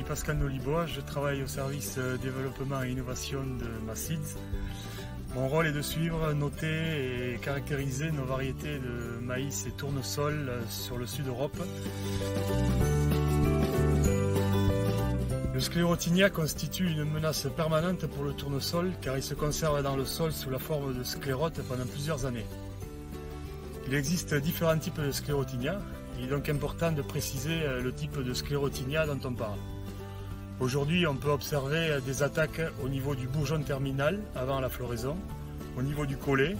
Pascal Nolibois, je travaille au service développement et innovation de Massids. Mon rôle est de suivre, noter et caractériser nos variétés de maïs et tournesol sur le sud Europe. Le sclérotinia constitue une menace permanente pour le tournesol car il se conserve dans le sol sous la forme de sclérote pendant plusieurs années. Il existe différents types de sclérotinia. Il est donc important de préciser le type de sclérotinia dont on parle. Aujourd'hui, on peut observer des attaques au niveau du bourgeon terminal avant la floraison, au niveau du collet,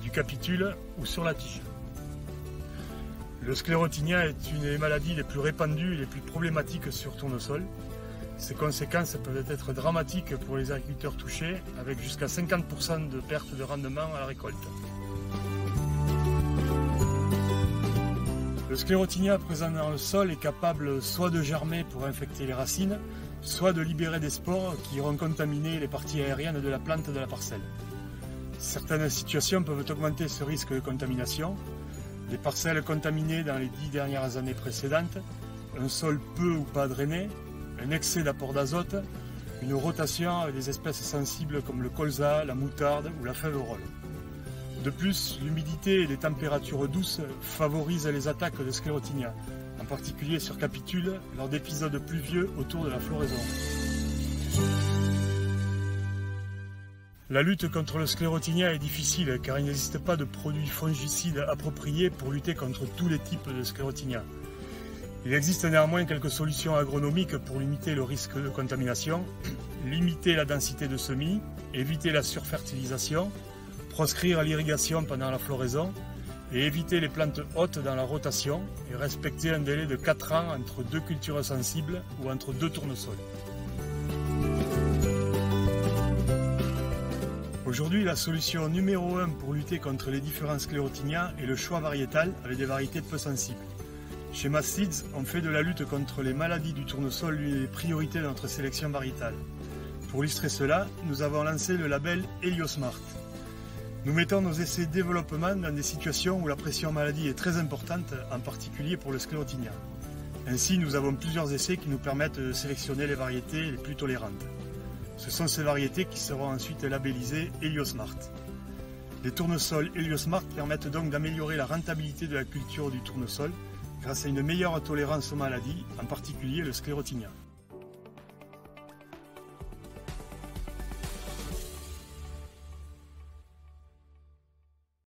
du capitule ou sur la tige. Le sclérotinia est une des maladies les plus répandues et les plus problématiques sur tournesol. Ses conséquences peuvent être dramatiques pour les agriculteurs touchés, avec jusqu'à 50% de perte de rendement à la récolte. Le sclérotinia présent dans le sol est capable soit de germer pour infecter les racines, soit de libérer des spores qui iront contaminer les parties aériennes de la plante de la parcelle. Certaines situations peuvent augmenter ce risque de contamination. Des parcelles contaminées dans les 10 dernières années précédentes, un sol peu ou pas drainé, un excès d'apport d'azote, une rotation avec des espèces sensibles comme le colza, la moutarde ou la fève-rolle. De plus, l'humidité et les températures douces favorisent les attaques de sclérotinia, en particulier sur capitule lors d'épisodes pluvieux autour de la floraison. La lutte contre le sclérotinia est difficile car il n'existe pas de produits fongicides appropriés pour lutter contre tous les types de sclérotinia. Il existe néanmoins quelques solutions agronomiques pour limiter le risque de contamination, limiter la densité de semis, éviter la surfertilisation, proscrire l'irrigation pendant la floraison et éviter les plantes hautes dans la rotation et respecter un délai de 4 ans entre deux cultures sensibles ou entre deux tournesols. Aujourd'hui, la solution numéro 1 pour lutter contre les différents sclérotinia est le choix variétal avec des variétés peu sensibles. Chez Massids, on fait de la lutte contre les maladies du tournesol l'une des priorités de notre sélection variétale. Pour illustrer cela, nous avons lancé le label Heliosmart. Nous mettons nos essais de développement dans des situations où la pression maladie est très importante, en particulier pour le sclérotinia. Ainsi, nous avons plusieurs essais qui nous permettent de sélectionner les variétés les plus tolérantes. Ce sont ces variétés qui seront ensuite labellisées Heliosmart. Les tournesols Heliosmart permettent donc d'améliorer la rentabilité de la culture du tournesol grâce à une meilleure tolérance aux maladies, en particulier le sclérotinia.